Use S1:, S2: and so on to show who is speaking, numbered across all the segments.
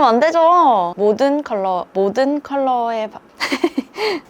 S1: 안 되죠. 모든 컬러의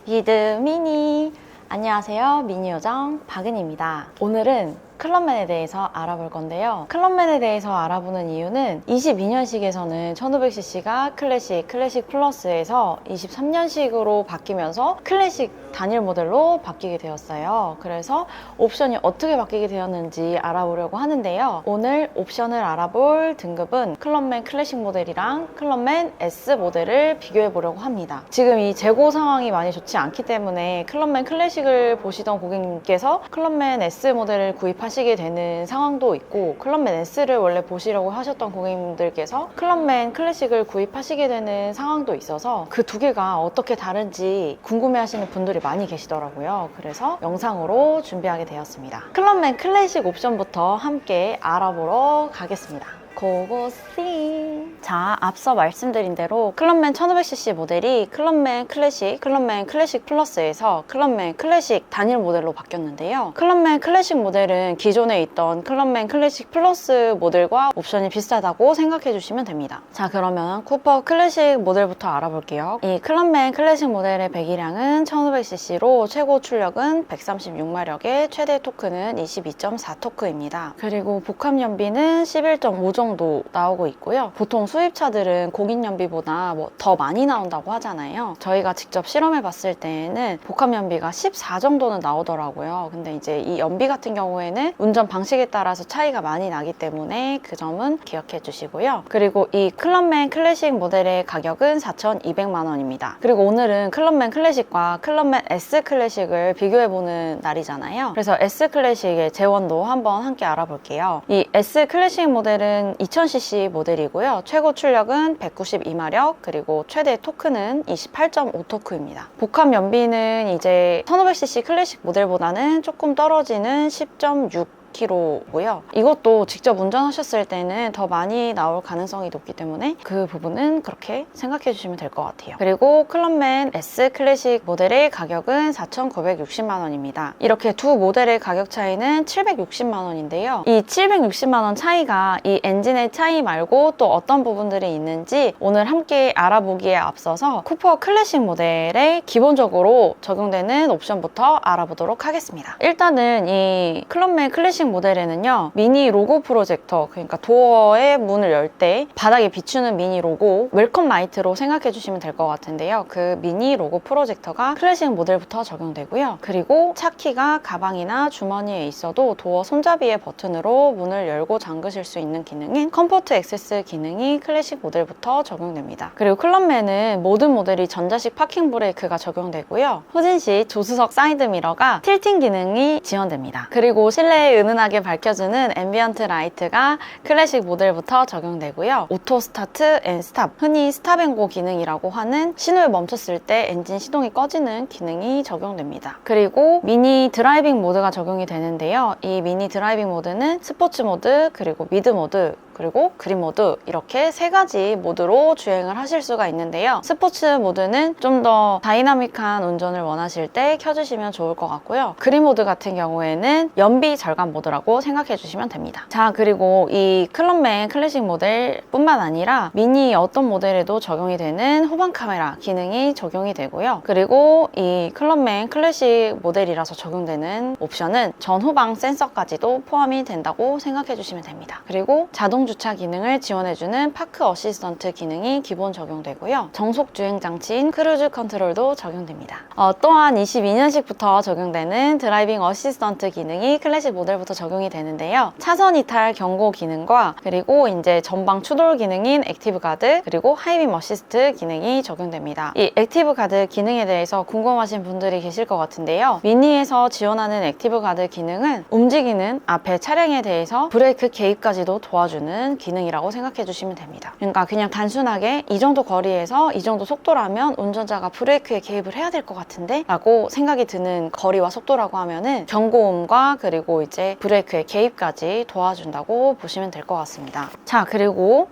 S1: 비드미니. 안녕하세요, 미니요정 박은입니다. 오늘은 클럽맨에 대해서 알아볼 건데요. 클럽맨에 대해서 알아보는 이유는 22년식에서는 1500cc가 클래식 플러스에서 23년식으로 바뀌면서 클래식 단일 모델로 바뀌게 되었어요. 그래서 옵션이 어떻게 바뀌게 되었는지 알아보려고 하는데요. 오늘 옵션을 알아볼 등급은 클럽맨 클래식 모델이랑 클럽맨 S 모델을 비교해 보려고 합니다. 지금 이 재고 상황이 많이 좋지 않기 때문에 클럽맨 클래식을 보시던 고객님께서 클럽맨 S 모델을 구입하시게 되는 상황도 있고, 클럽맨 S를 원래 보시려고 하셨던 고객님들께서 클럽맨 클래식을 구입하시게 되는 상황도 있어서 그 두 개가 어떻게 다른지 궁금해 하시는 분들이 많이 계시더라고요. 그래서 영상으로 준비하게 되었습니다. 클럽맨 클래식 옵션부터 함께 알아보러 가겠습니다. 고고씨. 자, 앞서 말씀드린 대로 클럽맨 1500cc 모델이 클럽맨 클래식 플러스에서 클럽맨 클래식 단일 모델로 바뀌었는데요. 클럽맨 클래식 모델은 기존에 있던 클럽맨 클래식 플러스 모델과 옵션이 비슷하다고 생각해 주시면 됩니다. 자, 그러면 쿠퍼 클래식 모델부터 알아볼게요. 이 클럽맨 클래식 모델의 배기량은 1500cc로 최고 출력은 136마력에 최대 토크는 22.4토크입니다. 그리고 복합 연비는 11.5 정도 나오고 있고요. 보통 수입차들은 공인 연비보다 더 많이 나온다고 하잖아요. 저희가 직접 실험해 봤을 때는 복합 연비가 14 정도는 나오더라고요. 근데 이제 이 연비 같은 경우에는 운전 방식에 따라서 차이가 많이 나기 때문에 그 점은 기억해 주시고요. 그리고 이 클럽맨 클래식 모델의 가격은 4,200만 원입니다. 그리고 오늘은 클럽맨 클래식과 클럽맨 S 클래식을 비교해 보는 날이잖아요. 그래서 S 클래식의 재원도 한번 함께 알아볼게요. 이 S 클래식 모델은 2000cc 모델이고요. 최고 출력은 192마력, 그리고 최대 토크는 28.5토크입니다. 복합 연비는 이제 1500cc 클래식 모델보다는 조금 떨어지는 10.6kg고요. 이것도 직접 운전하셨을 때는 더 많이 나올 가능성이 높기 때문에 그 부분은 그렇게 생각해 주시면 될 것 같아요. 그리고 클럽맨 S 클래식 모델의 가격은 4,960만 원입니다. 이렇게 두 모델의 가격 차이는 760만 원인데요. 이 760만 원 차이가 이 엔진의 차이 말고 또 어떤 부분들이 있는지 오늘 함께 알아보기에 앞서서 쿠퍼 클래식 모델에 기본적으로 적용되는 옵션부터 알아보도록 하겠습니다. 일단은 이 클럽맨 클래식 모델에는요, 미니 로고 프로젝터, 그러니까 도어의 문을 열 때 바닥에 비추는 미니 로고, 웰컴 라이트로 생각해 주시면 될 것 같은데요. 그 미니 로고 프로젝터가 클래식 모델부터 적용되고요. 그리고 차키가 가방이나 주머니에 있어도 도어 손잡이의 버튼으로 문을 열고 잠그실 수 있는 기능인 컴포트 액세스 기능이 클래식 모델부터 적용됩니다. 그리고 클럽맨은 모든 모델이 전자식 파킹 브레이크가 적용되고요. 후진 시 조수석 사이드 미러가 틸팅 기능이 지원됩니다. 그리고 실내에 은은하게 밝혀주는 앰비언트 라이트가 클래식 모델부터 적용되고요. 오토 스타트 앤 스탑, 흔히 스탑 앤 고 기능이라고 하는 신호에 멈췄을 때 엔진 시동이 꺼지는 기능이 적용됩니다. 그리고 미니 드라이빙 모드가 적용이 되는데요. 이 미니 드라이빙 모드는 스포츠 모드, 그리고 미드 모드, 그리고 그린 모드, 이렇게 세 가지 모드로 주행을 하실 수가 있는데요. 스포츠 모드는 좀 더 다이나믹한 운전을 원하실 때 켜주시면 좋을 것 같고요. 그린 모드 같은 경우에는 연비 절감 모드라고 생각해 주시면 됩니다. 자, 그리고 이 클럽맨 클래식 모델 뿐만 아니라 미니 어떤 모델에도 적용이 되는 후방 카메라 기능이 적용이 되고요. 그리고 이 클럽맨 클래식 모델이라서 적용되는 옵션은 전후방 센서까지도 포함이 된다고 생각해 주시면 됩니다. 그리고 자동 주차 기능을 지원해주는 파크 어시스턴트 기능이 기본 적용되고요. 정속 주행 장치인 크루즈 컨트롤도 적용됩니다. 또한 22년식부터 적용되는 드라이빙 어시스턴트 기능이 클래식 모델부터 적용이 되는데요. 차선 이탈 경고 기능과 그리고 이제 전방 추돌 기능인 액티브 가드, 그리고 하이빔 어시스트 기능이 적용됩니다. 이 액티브 가드 기능에 대해서 궁금하신 분들이 계실 것 같은데요. 미니에서 지원하는 액티브 가드 기능은 움직이는 앞에 차량에 대해서 브레이크 개입까지도 도와주는 기능이라고 생각해 주시면 됩니다. 그러니까 그냥 단순하게 이 정도 거리에서 이 정도 속도라면 운전자가 브레이크에 개입을 해야 될 것 같은데 라고 생각이 드는 거리와 속도라고 하면은 경고음과 그리고 이제 브레이크의 개입까지 도와준다고 보시면 될 것 같습니다. 자, 그리고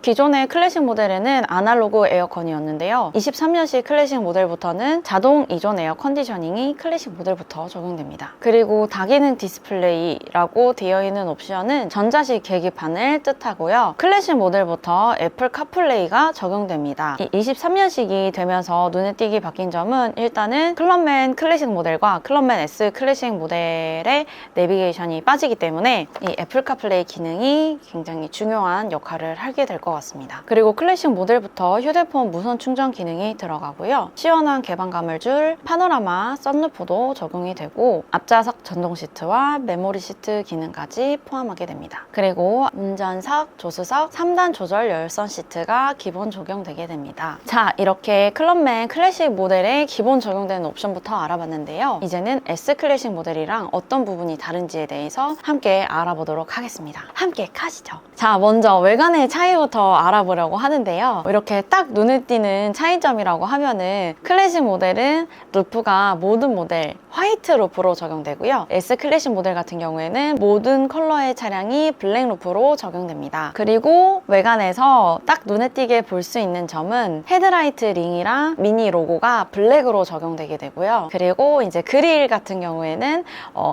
S1: 기존의 클래식 모델에는 아날로그 에어컨이었는데요. 23년식 클래식 모델부터는 자동 이존 에어 컨디셔닝이 클래식 모델부터 적용됩니다. 그리고 다기능 디스플레이라고 되어 있는 옵션은 전자식 계기판을 따뜻하고요. 클래식 모델부터 애플 카플레이가 적용됩니다. 이 23년식이 되면서 눈에 띄게 바뀐 점은 일단은 클럽맨 클래식 모델과 클럽맨 S 클래식 모델의 내비게이션이 빠지기 때문에 이 애플 카플레이 기능이 굉장히 중요한 역할을 하게 될 것 같습니다. 그리고 클래식 모델부터 휴대폰 무선 충전 기능이 들어가고요. 시원한 개방감을 줄 파노라마 썬루프도 적용이 되고 앞좌석 전동 시트와 메모리 시트 기능까지 포함하게 됩니다. 그리고 운전석, 조수석 3단 조절 열선 시트가 기본 적용되게 됩니다. 자, 이렇게 클럽맨 클래식 모델에 기본 적용되는 옵션부터 알아봤는데요. 이제는 S 클래식 모델이랑 어떤 부분이 다른지에 대해서 함께 알아보도록 하겠습니다. 함께 가시죠. 자, 먼저 외관의 차이부터 알아보려고 하는데요. 이렇게 딱 눈에 띄는 차이점이라고 하면은 클래식 모델은 루프가 모든 모델 화이트 루프로 적용되고요. S 클래식 모델 같은 경우에는 모든 컬러의 차량이 블랙 루프로 적용됩니다. 그리고 외관에서 딱 눈에 띄게 볼 수 있는 점은 헤드라이트 링이랑 미니 로고가 블랙으로 적용되게 되고요. 그리고 이제 그릴 같은 경우에는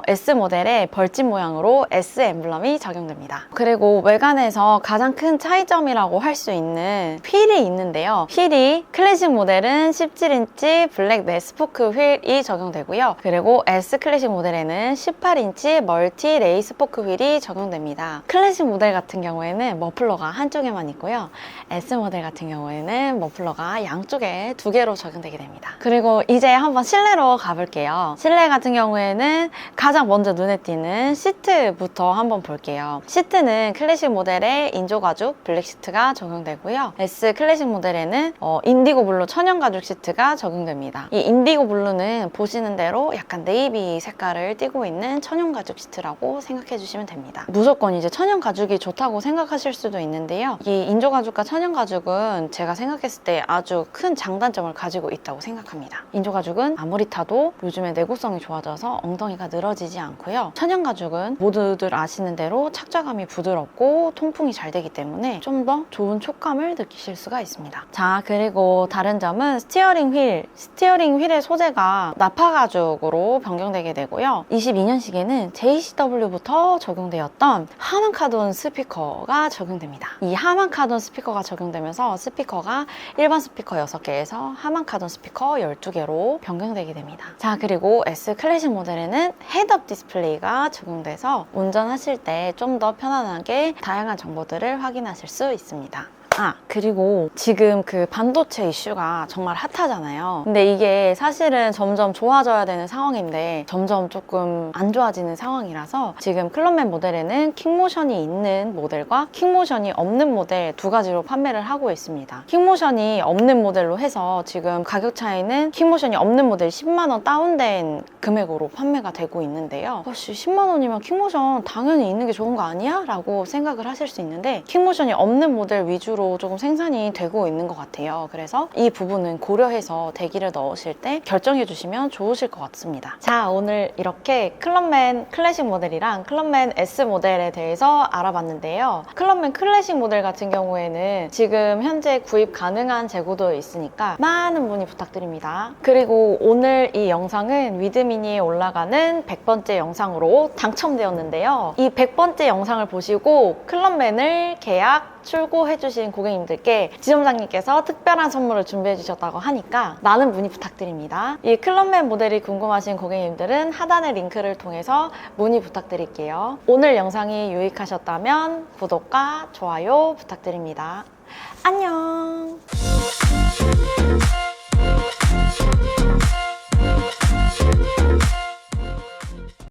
S1: S 모델의 벌집 모양으로 S 엠블럼이 적용됩니다. 그리고 외관에서 가장 큰 차이점이라고 할 수 있는 휠이 있는데요. 휠이 클래식 모델은 17인치 블랙 네스포크 휠이 적용되고요. 그리고 S 클래식 모델에는 18인치 멀티 레이스 포크 휠이 적용됩니다. 클래식 모델 같은 경우에는 머플러가 한쪽에만 있고요. S 모델 같은 경우에는 머플러가 양쪽에 2개로 적용되게 됩니다. 그리고 이제 한번 실내로 가볼게요. 실내 같은 경우에는 가장 먼저 눈에 띄는 시트부터 한번 볼게요. 시트는 클래식 모델의 인조 가죽 블랙 시트가 적용되고요. S 클래식 모델에는 인디고 블루 천연 가죽 시트가 적용됩니다. 이 인디고 블루는 보시는 대로 약간 네이비 색깔을 띠고 있는 천연 가죽 시트라고 생각해 주시면 됩니다. 무조건 이제 천연 가죽이 좋다고 생각하실 수도 있는데요. 이 인조 가죽과 천연 가죽은 제가 생각했을 때 아주 큰 장단점을 가지고 있다고 생각합니다. 인조 가죽은 아무리 타도 요즘에 내구성이 좋아져서 엉덩이가 늘어지지 않고요. 천연 가죽은 모두들 아시는 대로 착자감이 부드럽고 통풍이 잘 되기 때문에 좀 더 좋은 촉감을 느끼실 수가 있습니다. 자, 그리고 다른 점은 스티어링 휠의 소재가 나파 가죽으로 변경되게 되고요. 22년식에는 JCW부터 적용되었던 하만 카돈 스피커가 적용됩니다. 이 하만 카돈 스피커가 적용되면서 스피커가 일반 스피커 6개에서 하만 카돈 스피커 12개로 변경되게 됩니다. 자, 그리고 S 클래식 모델에는 헤드업 디스플레이가 적용돼서 운전하실 때 좀 더 편안하게 다양한 정보들을 확인하실 수 있습니다. 그리고 지금 그 반도체 이슈가 정말 핫하잖아요. 근데 이게 사실은 점점 좋아져야 되는 상황인데 점점 조금 안 좋아지는 상황이라서 지금 클럽맨 모델에는 킥모션이 있는 모델과 킥모션이 없는 모델 2가지로 판매를 하고 있습니다. 킥모션이 없는 모델로 해서 지금 가격 차이는 킥모션이 없는 모델 10만 원 다운된 금액으로 판매가 되고 있는데요. 혹시 10만 원이면 킥모션 당연히 있는 게 좋은 거 아니야? 라고 생각을 하실 수 있는데 킥모션이 없는 모델 위주로 조금 생산이 되고 있는 것 같아요. 그래서 이 부분은 고려해서 대기를 넣으실 때 결정해 주시면 좋으실 것 같습니다. 자, 오늘 이렇게 클럽맨 클래식 모델이랑 클럽맨 S 모델에 대해서 알아봤는데요. 클럽맨 클래식 모델 같은 경우에는 지금 현재 구입 가능한 재고도 있으니까 많은 문의 부탁드립니다. 그리고 오늘 이 영상은 위드미니에 올라가는 100번째 영상으로 당첨되었는데요. 이 100번째 영상을 보시고 클럽맨을 계약 출고해주신 고객님들께 지점장님께서 특별한 선물을 준비해주셨다고 하니까 많은 문의 부탁드립니다. 이 클럽맨 모델이 궁금하신 고객님들은 하단의 링크를 통해서 문의 부탁드릴게요. 오늘 영상이 유익하셨다면 구독과 좋아요 부탁드립니다. 안녕!